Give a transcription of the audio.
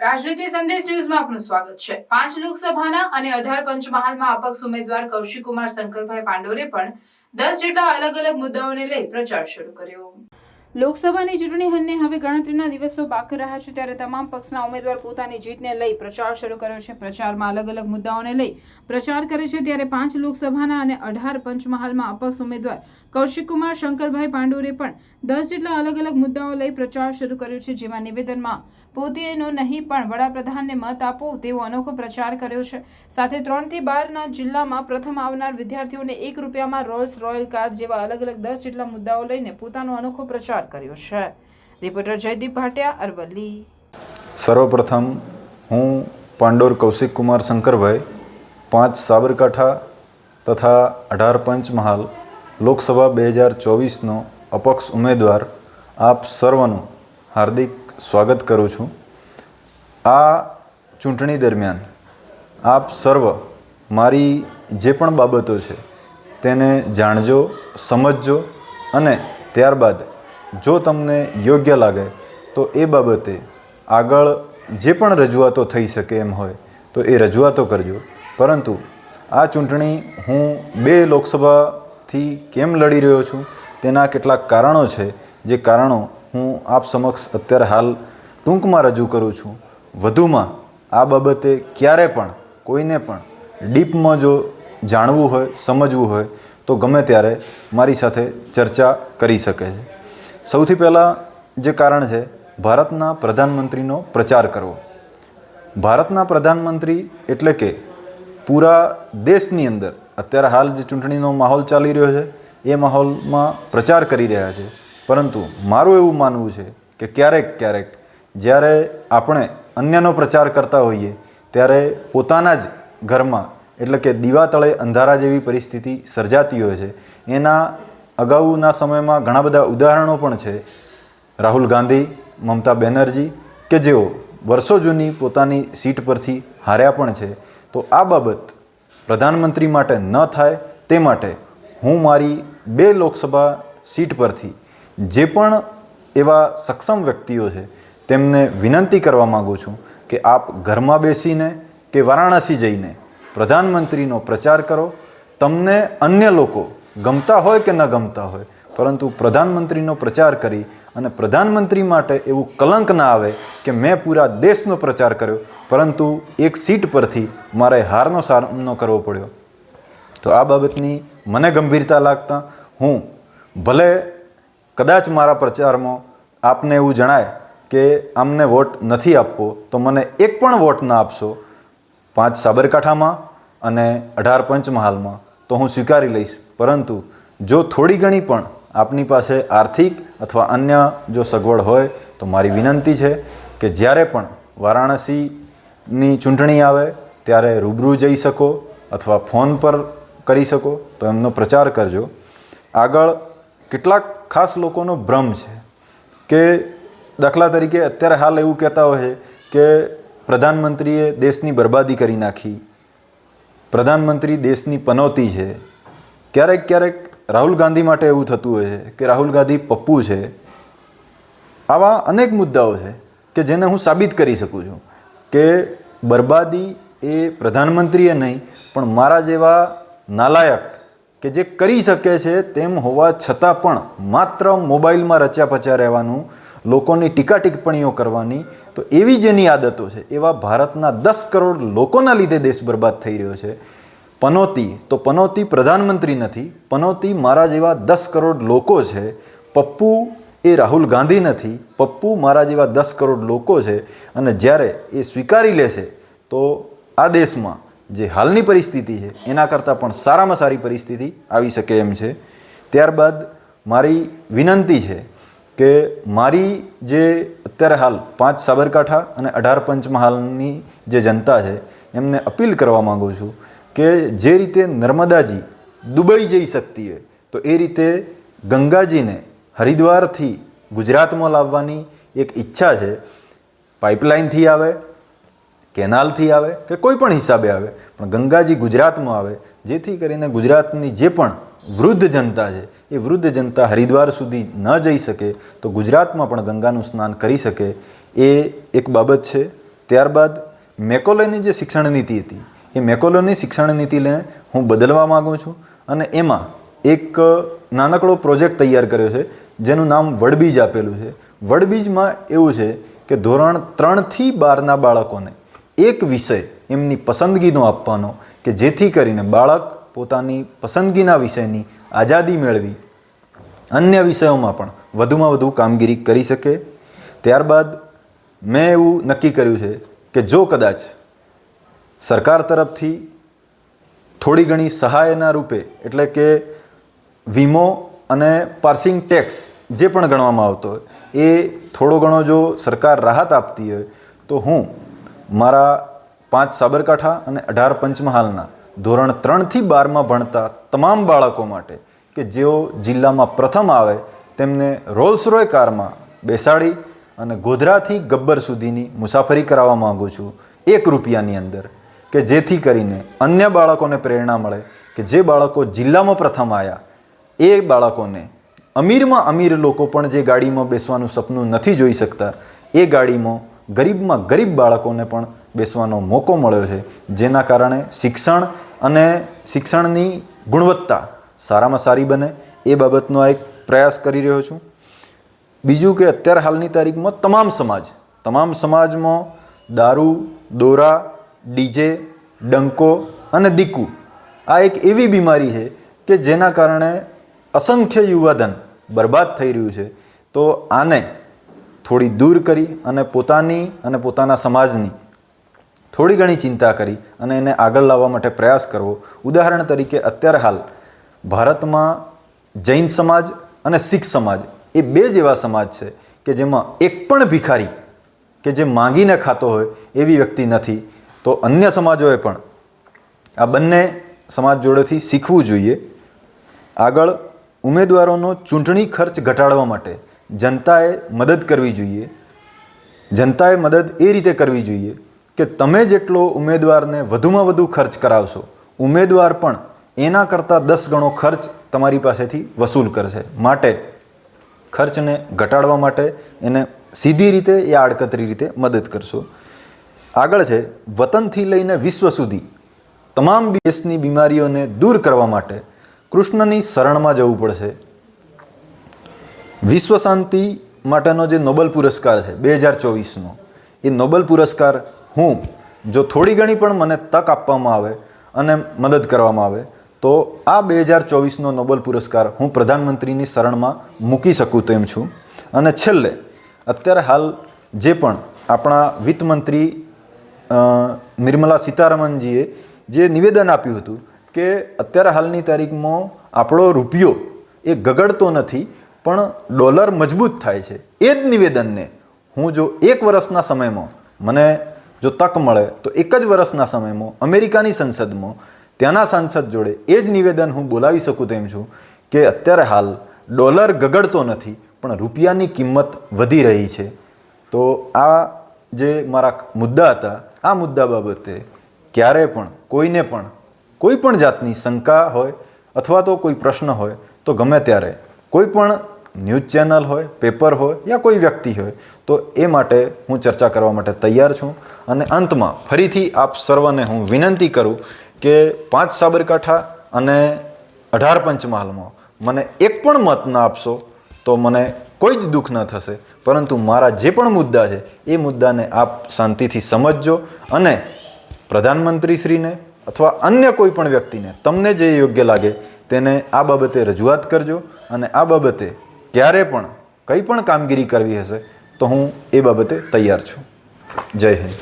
રાજનીતિ સંદેશ ન્યૂઝમાં આપનું સ્વાગત છે। 5 લોકસભાના અને 18 પંચમહાલમાં અપક્ષ ઉમેદવાર કૌશિક કુમાર શંકરભાઈ પાંડોરે પણ 10 જેટલા અલગ અલગ મુદ્દાઓને લઈ પ્રચાર શરૂ કર્યો। લોકસભાની ચૂંટણી હવે ગણતરીના દિવસો બાકી રહ્યા છે, ત્યારે તમામ પક્ષના ઉમેદવાર પોતાની જીતને લઈ પ્રચાર શરૂ કર્યો છે। પ્રચારમાં અલગ અલગ મુદ્દાઓને લઈ પ્રચાર કરે છે, ત્યારે 5 લોકસભાના અને 18 પંચમહાલમાં અપક્ષ ઉમેદવાર કૌશિક કુમાર શંકરભાઈ પાંડોરે પણ 10 જેટલા અલગ અલગ મુદ્દાઓ લઈ પ્રચાર શરૂ કર્યો છે, જેમાં નિવેદનમાં પોતેનો નહીં પણ વડાપ્રધાનને મત આપો તેવો અનોખો પ્રચાર કર્યો છે। સાથે 3 થી 12ના જિલ્લામાં પ્રથમ આવનાર વિદ્યાર્થીઓને ₹1 રોલ્સ રોયલ કાર જેવા અલગ અલગ 10 જેટલા મુદ્દાઓ લઈને પોતાનો અનોખો પ્રચાર કર્યો છે। રિપોર્ટર જયદીપ ભાટિયા, અરવલ્લી। સર્વપ્રથમ હું પાંડોર કૌશિક કુમાર શંકરભાઈ 5 સાબરકાંઠા તથા 18 પંચમહાલ લોકસભા 2024નો અપક્ષ ઉમેદવાર આપ સર્વનું હાર્દિક સ્વાગત કરું છું। આ ચૂંટણી દરમિયાન આપ સર્વ મારી જે પણ બાબતો છે તેને જાણજો, સમજજો અને ત્યારબાદ જો તમને યોગ્ય લાગે તો એ બાબતે આગળ જે પણ રજૂઆતો થઈ શકે એમ હોય તો એ રજૂઆતો કરજો। પરંતુ આ ચૂંટણી હું 2 લોકસભાથી કેમ લડી રહ્યો છું તેના કેટલાક કારણો છે, જે કારણો હું આપ સમક્ષ અત્યારે હાલ ટૂંકમાં રજૂ કરું છું। વધુમાં આ બાબતે ક્યારે પણ કોઈને પણ ડીપમાં જો જાણવું હોય, સમજવું હોય તો ગમે ત્યારે મારી સાથે ચર્ચા કરી શકે છે। સૌથી પહેલાં જે કારણ છે ભારતના પ્રધાનમંત્રીનો પ્રચાર કરવો। ભારતના પ્રધાનમંત્રી એટલે કે પૂરા દેશની અંદર અત્યારે હાલ જે ચૂંટણીનો માહોલ ચાલી રહ્યો છે એ માહોલમાં પ્રચાર કરી રહ્યા છે, પરંતુ મારું એવું માનવું છે કે ક્યારેક જ્યારે આપણે અન્યનો પ્રચાર કરતા હોઈએ ત્યારે પોતાના જ ઘરમાં એટલે કે દીવા તળે અંધારા જેવી પરિસ્થિતિ સર્જાતી હોય છે। એના અગાઉના સમયમાં ઘણા બધા ઉદાહરણો પણ છે। રાહુલ ગાંધી, મમતા બેનર્જી કે જેઓ વર્ષો જૂની પોતાની સીટ પરથી હાર્યા પણ છે। તો આ બાબત પ્રધાનમંત્રી માટે ન થાય તે માટે હું મારી 2 લોકસભા સીટ પરથી જે પણ એવા સક્ષમ વ્યક્તિઓ છે તેમને વિનંતી કરવા માગું છું કે આપ ઘરમાં બેસીને કે વારાણસી જઈને પ્રધાનમંત્રીનો પ્રચાર કરો। તમને અન્ય લોકો ગમતા હોય કે ન ગમતા હોય, પરંતુ પ્રધાનમંત્રીનો પ્રચાર કરી અને પ્રધાનમંત્રી માટે એવું કલંક ના આવે કે મેં પૂરા દેશનો પ્રચાર કર્યો પરંતુ એક સીટ પરથી મારે હારનો સામનો કરવો પડ્યો। તો આ બાબતની મને ગંભીરતા લાગતા હું ભલે કદાચ મારા પ્રચારમાં આપને એવું જણાય કે આમને વોટ નથી આપવો તો મને એક પણ વોટ ના આપશો 5 સાબરકાંઠામાં અને 18 પંચમહાલમાં તો હું સ્વીકારી લઈશ। પરંતુ જો થોડી ઘણી પણ આપની પાસે આર્થિક અથવા અન્ય જો સગવડ હોય તો મારી વિનંતી છે કે જ્યારે પણ વારાણસીની ચૂંટણી આવે ત્યારે રૂબરૂ જઈ શકો અથવા ફોન પર કરી શકો તો એમનો પ્રચાર કરજો। આગળ કેટલાક ખાસ લોકોનો ભ્રમ છે કે દાખલા તરીકે અત્યારે હાલ એવું કહેતા હોય છે કે પ્રધાનમંત્રીએ દેશની બરબાદી કરી નાખી, પ્રધાનમંત્રી દેશની પનોતી છે। ક્યારેક રાહુલ ગાંધી માટે એવું થતું હોય છે કે રાહુલ ગાંધી પપ્પુ છે। આવા અનેક મુદ્દાઓ છે કે જેને હું સાબિત કરી શકું છું કે બરબાદી એ પ્રધાનમંત્રીએ નહીં પણ મારા જેવા નાલાયક કે જે કરી શકે છે તેમ હોવા છતાં પણ માત્ર મોબાઈલમાં રચ્યા પચ્યા રહેવાનું, લોકોની ટીકા ટિપ્પણીઓ કરવાની, તો એવી જેની આદતો છે એવા ભારતના 10 કરોડ લોકોના લીધે દેશ બરબાદ થઈ રહ્યો છે। પનોતી તો પનોતી પ્રધાનમંત્રી નથી, પનોતી મારા જેવા 10 કરોડ લોકો છે। પપ્પુ એ રાહુલ ગાંધી નથી, પપ્પુ મારા જેવા 10 કરોડ લોકો છે। અને જ્યારે એ સ્વીકારી લેશે તો આ દેશમાં જે હાલની પરિસ્થિતિ છે એના કરતાં પણ સારામાં સારી પરિસ્થિતિ આવી શકે એમ છે। ત્યારબાદ મારી વિનંતી છે કે મારી જે અત્યારે હાલ 5 સાબરકાંઠા અને 18 પંચમહાલની જે જનતા છે એમને અપીલ કરવા માગું છું કે જે રીતે નર્મદાજી દુબઈ જઈ શકતી હોય તો એ રીતે ગંગાજીને હરિદ્વારથી ગુજરાતમાં લાવવાની એક ઈચ્છા છે। પાઇપલાઇનથી આવે, કેનાલથી આવે કે કોઈ પણ હિસાબે આવે, પણ ગંગાજી ગુજરાતમાં આવે, જેથી કરીને ગુજરાતની જે પણ વૃદ્ધ જનતા છે એ વૃદ્ધ જનતા હરિદ્વાર સુધી ન જઈ શકે તો ગુજરાતમાં પણ ગંગાનું સ્નાન કરી શકે। એ એક બાબત છે। ત્યારબાદ મેકોલેની જે શિક્ષણ નીતિ હતી એ મેકોલેની શિક્ષણ નીતિને હું બદલવા માગું છું અને એમાં એક નાનકડો પ્રોજેક્ટ તૈયાર કર્યો છે જેનું નામ વડબીજ આપેલું છે. વડબીજમાં એવું છે કે ધોરણ 3થી 12ના બાળકોને એક વિષય એમની પસંદગીનો આપવાનો કે જેથી કરીને બાળક પોતાની પસંદગીના વિષયની આઝાદી મેળવી અન્ય વિષયોમાં પણ વધુમાં વધુ કામગીરી કરી શકે. ત્યારબાદ મેં એવું નક્કી કર્યું છે કે જો કદાચ સરકાર તરફથી થોડી ઘણી સહાયના રૂપે એટલે કે વીમો અને પાસિંગ ટેક્સ જે પણ ગણવામાં આવતો હોય એ થોડો ઘણો જો સરકાર રાહત આપતી હોય તો હું મારા 5 સાબરકાંઠા અને 18 પંચમહાલના ધોરણ 3થી 12માં ભણતા તમામ બાળકો માટે કે જેઓ જિલ્લામાં પ્રથમ આવે તેમને રોલ્સ રોય કારમાં બેસાડી અને ગોધરાથી ગબ્બર સુધીની મુસાફરી કરાવવા માગું છું 1 રૂપિયાની અંદર, કે જેથી કરીને અન્ય બાળકોને પ્રેરણા મળે કે જે બાળકો જિલ્લામાં પ્રથમ આવ્યા એ બાળકોને અમીરમાં અમીર લોકો પણ જે ગાડીમાં બેસવાનું સપનું નથી જોઈ શકતા એ ગાડીમાં ગરીબમાં ગરીબ બાળકોને પણ બેસવાનો મોકો મળ્યો છે, જેના કારણે શિક્ષણ અને શિક્ષણની ગુણવત્તા સારામાં સારી બને એ બાબતનો એક પ્રયાસ કરી રહ્યો છું. બીજું કે અત્યારે હાલની તારીખમાં તમામ સમાજમાં દારૂ, દોરા, ડીજે, ડંકો અને દીકુ આ એક એવી બીમારી છે કે જેના કારણે અસંખ્ય યુવાધન બરબાદ થઈ રહ્યું છે. તો આને થોડી દૂર કરી અને પોતાની અને પોતાના સમાજની થોડી ઘણી ચિંતા કરી અને એને આગળ લાવવા માટે પ્રયાસ કરવો. ઉદાહરણ તરીકે અત્યારે હાલ ભારતમાં જૈન સમાજ અને શીખ સમાજ એ 2 જેવા સમાજ છે કે જેમાં એક પણ ભિખારી કે જે માંગીને ખાતો હોય એવી વ્યક્તિ નથી. તો અન્ય સમાજોએ પણ આ બંને સમાજ જોડેથી શીખવું જોઈએ. આગળ ઉમેદવારોનો ચૂંટણી ખર્ચ ઘટાડવા માટે જનતાએ મદદ કરવી જોઈએ. જનતાએ મદદ એ રીતે કરવી જોઈએ કે તમે જેટલો ઉમેદવારને વધુમાં વધુ ખર્ચ કરાવશો ઉમેદવાર પણ એના કરતાં 10 ગણો ખર્ચ તમારી પાસેથી વસૂલ કરશે. માટે ખર્ચને ઘટાડવા માટે એને સીધી રીતે યા આડકતરી રીતે મદદ કરશો. આગળ છે વતનથી લઈને વિશ્વ સુધી તમામ દેશની બીમારીઓને દૂર કરવા માટે કૃષ્ણની શરણમાં જવું પડશે. વિશ્વ શાંતિ માટેનો જે નોબેલ પુરસ્કાર છે 2024નો એ નોબેલ પુરસ્કાર હું જો થોડી ઘણી પણ મને તક આપવામાં આવે અને મદદ કરવામાં આવે તો આ 2024નો નોબેલ પુરસ્કાર હું પ્રધાનમંત્રીની શરણમાં મૂકી શકું તેમ છું. અને છેલ્લે અત્યારે હાલ જે પણ આપણા વિત્તમંત્રી નિર્મલા સીતારમણજીએ જે નિવેદન આપ્યું હતું કે અત્યારે હાલની તારીખમાં આપણો રૂપિયો એ ગગડતો નથી પણ ડોલર મજબૂત થાય છે. એ જ નિવેદનને હું જો 1 વર્ષના સમયમાં મને જો તક મળે તો 1 જ વર્ષના સમયમાં અમેરિકાની સંસદમાં ત્યાંના સાંસદ જોડે એ જ નિવેદન હું બોલાવી શકું તેમ છું કે અત્યારે હાલ ડોલર ગગડતો નથી પણ રૂપિયાની કિંમત વધી રહી છે. તો આ જે મારા મુદ્દા હતા આ મુદ્દા બાબતે ક્યારે પણ કોઈને પણ કોઈ પણ જાતની શંકા હોય અથવા તો કોઈ પ્રશ્ન હોય તો ગમે ત્યારે કોઈ પણ ન્યૂઝ ચેનલ હોય, પેપર હોય યા કોઈ વ્યક્તિ હોય તો એ માટે હું ચર્ચા કરવા માટે તૈયાર છું. અને અંતમાં ફરીથી આપ સર્વને હું વિનંતી કરું કે 5 સાબરકાંઠા અને 18 પંચમહાલમાં મને એક પણ મત ના આપશો તો મને કોઈ જ દુઃખ ન થશે, પરંતુ મારા જે પણ મુદ્દા છે એ મુદ્દાને આપ શાંતિથી સમજજો અને પ્રધાનમંત્રીશ્રીને અથવા અન્ય કોઈ પણ વ્યક્તિને તમને જે યોગ્ય લાગે તેને આ બાબતે રજૂઆત કરજો. અને આ બાબતે ક્યારે પણ કંઈ પણ કામગીરી કરવી હશે તો હું એ બાબતે તૈયાર છું. જય હિન્દ.